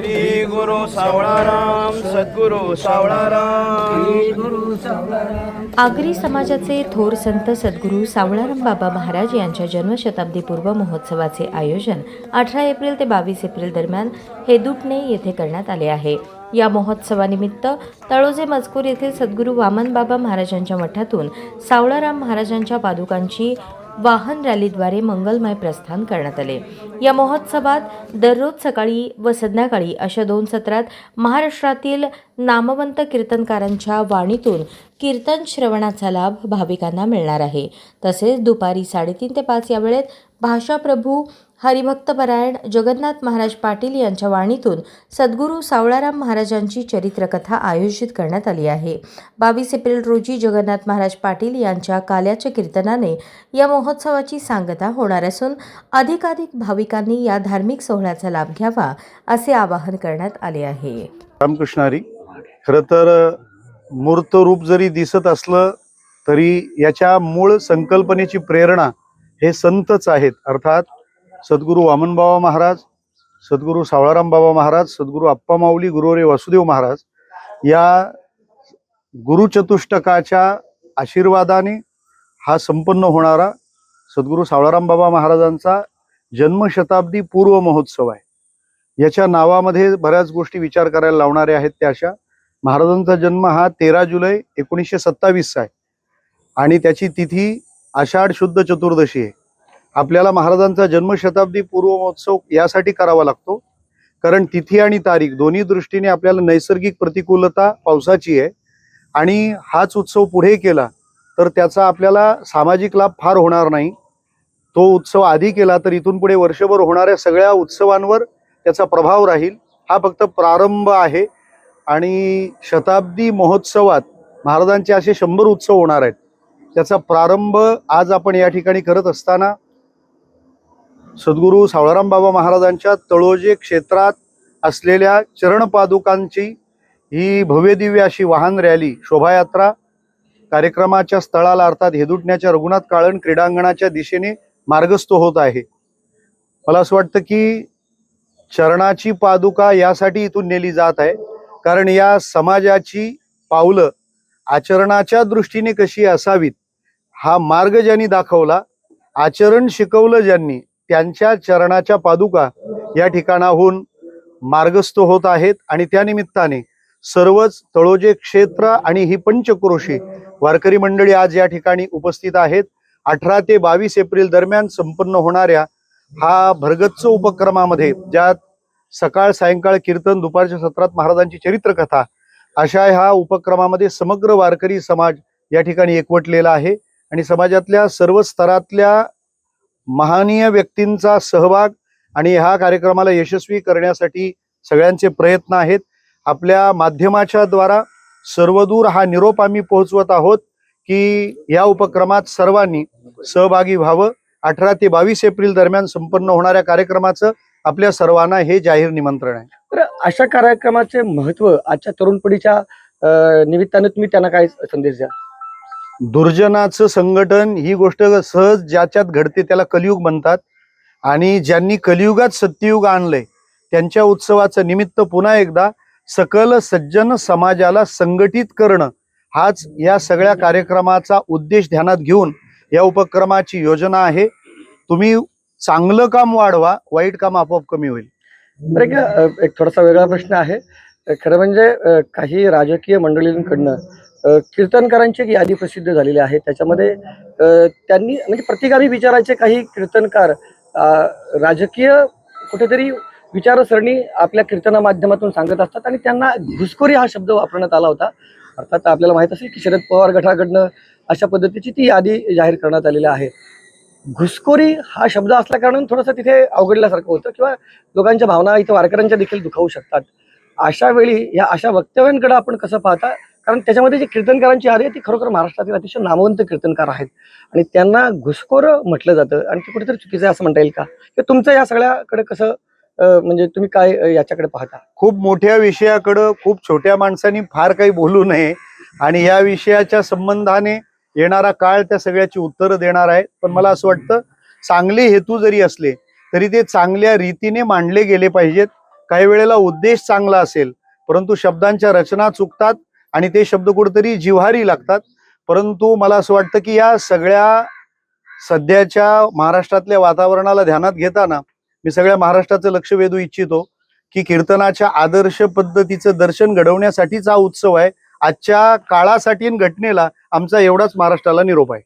श्री गुरु सावळाराम सद्गुरु सावळाराम. आगरी समाजाचे थोर संत सद्गुरू सावळाराम बाबा महाराज यांच्या जन्मशताब्दीपूर्व महोत्सवाचे आयोजन 18 एप्रिल ते 22 एप्रिल दरम्यान हेदुटणे येथे करण्यात आले आहे. या महोत्सवानिमित्त तळोजे मजकूर येथील सद्गुरू वामन बाबा महाराजांच्या मठातून सावळाराम महाराजांच्या पादुकांची वाहन रॅलीद्वारे मंगलमय प्रस्थान करण्यात आले. या महोत्सवात दररोज सकाळी व संध्याकाळी अशा 2 सत्रात महाराष्ट्रातील नामवंत कीर्तनकारांच्या वाणीतून कीर्तन श्रवणाचा लाभ भाविकांना मिळणार आहे. तसेच दुपारी 3:30 ते 5 या वेळेत भाषाप्रभू हरिभक्तपरायण जगन्नाथ महाराज पाटील यांच्या वाणीतून सद्गुरू सावळाराम महाराजांची चरित्रकथा आयोजित करण्यात आली आहे. 22 एप्रिल रोजी जगन्नाथ महाराज पाटील यांच्या काल्याच्या कीर्तनाने या महोत्सवाची सांगता होणार असून अधिकाधिक भाविकांनी या धार्मिक सोहळ्याचा लाभ घ्यावा असे आवाहन करण्यात आले आहे. रामकृष्ण हरी. खरं तर मूर्त रूप जरी दिसत असलं तरी याच्या मूळ संकल्पनेची प्रेरणा हे संतच आहेत. अर्थात सद्गुरू वामन बाबा महाराज, सद्गुरू सावळाराम बाबा महाराज, सद्गुरू अप्पा माऊली, गुरुवर्य वासुदेव महाराज या गुरुचतुष्टकाच्या आशीर्वादाने हा संपन्न होणारा सद्गुरू सावळाराम बाबा महाराजांचा जन्मशताब्दी पूर्व महोत्सव आहे. याच्या नावामध्ये बऱ्याच गोष्टी विचार करायला लावणाऱ्या आहेत. त्या अशा महाराजांचा जन्म हा 13 जुलै 1927 आहे आणि त्याची तिथी आषाढ शुद्ध चतुर्दशी आहे. आपल्याला महाराजांचा जन्मशताब्दी पूर्व महोत्सव यासाठी करावा लागतो कारण तिथी आणि तारीख दोन्ही दृष्टीने आपल्याला नैसर्गिक प्रतिकूलता पावसाची आहे आणि हाच उत्सव पुढे केला तर त्याचा आपल्याला सामाजिक लाभ फार होणार नाही. तो उत्सव आधी केला तर इथून पुढे वर्षभर होणाऱ्या सगळ्या उत्सवांवर त्याचा प्रभाव राहील. हा फक्त प्रारंभ आहे आणि शताब्दी महोत्सवात महाराजांचे असे 100 उत्सव होणार आहेत. त्याचा प्रारंभ आज आपण या ठिकाणी करत असताना सद्गुरू सावळाराम बाबा महाराजांच्या तळोजे क्षेत्रात असलेल्या चरणपादुकांची ही भव्यदिव्य अशी वाहन रॅली शोभायात्रा कार्यक्रमाच्या स्थळाला अर्थात हेदुटण्याच्या रघुनाथ काळण क्रीडांगणाच्या दिशेने मार्गस्थ होत आहे. मला असं वाटतं की चरणाची पादुका यासाठी इथून नेली जात आहे कारण या समाजाची पावलं आचरणाच्या दृष्टीने कशी असावीत हा मार्ग ज्यांनी दाखवला, आचरण शिकवलं ज्यांनी, त्यांच्या चरणाच्या पादुका या ठिकाणाहून मार्गस्थ होत आहेत आणि त्या निमित्ताने सर्वच तळोजे क्षेत्र आणि ही पंचक्रोशी वारकरी मंडळी आज या ठिकाणी उपस्थित आहेत. 18 ते 22 एप्रिल दरम्यान संपन्न होणाऱ्या हा भरगच्च उपक्रमामध्ये ज्यात सकाळ सायंकाळ कीर्तन, दुपारच्या सत्रात महाराजांची चरित्रकथा अशा ह्या उपक्रमामध्ये समग्र वारकरी समाज या ठिकाणी एकवटलेला आहे आणि समाजातल्या सर्व स्तरातल्या महानीय व्यक्तींचा सहभाग आणि ह्या कार्यक्रमाला यशस्वी करण्यासाठी सगळ्यांचे प्रयत्न आहेत. आपल्या माध्यमाच्या द्वारा सर्वदूर हा निरोप आम्ही पोहोचवत आहोत की या उपक्रमात सर्वांनी सहभागी व्हावं. 18 ते 22 एप्रिल दरम्यान संपन्न होणाऱ्या कार्यक्रमाचं आपल्या सर्वांना हे जाहीर निमंत्रण आहे. तर अशा कार्यक्रमाचे महत्व आजच्या तरुण पिढीच्या निमित्ताने तुम्ही त्यांना काय संदेश द्या? दुर्जनाचं संघटन ही गोष्ट सहज ज्याच्यात घडते त्याला कलियुग म्हणतात आणि ज्यांनी कलियुगात सत्ययुग आणलंय त्यांच्या उत्सवाचं निमित्त पुन्हा एकदा सकल सज्जन समाजाला संघटित करणं हाच या सगळ्या कार्यक्रमाचा उद्देश ध्यानात घेऊन या उपक्रमाची योजना आहे. तुम्ही चांगलं काम वाढवा, वाईट काम आपोआप कमी होईल. बरं, एक थोडासा वेगळा प्रश्न आहे. खरं म्हणजे काही राजकीय मंडळींकडनं कीर्तनकारांची एक यादी प्रसिद्ध झालेली आहे. त्याच्यामध्ये त्यांनी म्हणजे प्रतिगामी विचाराचे काही कीर्तनकार राजकीय कुठेतरी विचारसरणी आपल्या कीर्तना माध्यमातून सांगत असतात आणि त्यांना घुसखोरी हा शब्द वापरण्यात आला होता. अर्थात आपल्याला माहित असेल की शरद पवार गटाकडनं अशा पद्धतीची ती यादी जाहीर करण्यात आलेली आहे. घुसखोरी हा शब्द असल्या कारणाने थोडंसं तिथे अवघडल्यासारखं होतं किंवा लोकांच्या भावना इथे वारकऱ्यांच्या देखील दुखावू शकतात. अशा वेळी या अशा वक्तव्यांकडे आपण कसं पाहता? कारण त्याच्यामध्ये जी कीर्तनकारांची यादी आहे ती खरोखर महाराष्ट्रातील अतिशय नामवंत कीर्तनकार आहेत आणि त्यांना घुसखोर म्हटलं जातं आणि ते कुठेतरी चुकीचं आहे असं म्हणता येईल का? की तुमचं या सगळ्याकडे कसं म्हणजे तुम्ही काय याच्याकडे पाहता? खूप मोठ्या विषयाकडं खूप छोट्या माणसांनी फार काही बोलू नये आणि या विषयाच्या संबंधाने येणारा काळ त्या सगळ्याची उत्तरं देणार आहे. पण मला असं वाटतं चांगले हेतू जरी असले तरी ते चांगल्या रीतीने मांडले गेले पाहिजेत. काही वेळेला उद्देश चांगला असेल, परंतु शब्दांच्या रचना चुकतात आणि ते शब्द कुठेतरी जिव्हारी लागतात. परंतु मला असं वाटतं की या सगळ्या सध्याच्या महाराष्ट्रातल्या वातावरणाला ध्यानात घेताना मी सगळ्या महाराष्ट्राचं लक्ष वेधू इच्छितो की कीर्तनाच्या आदर्श पद्धतीचं दर्शन घडवण्यासाठीच हा उत्सव आहे. आजच्या काळासाठी आणि घटनेला आमचा एवढाच महाराष्ट्राला निरोप आहे.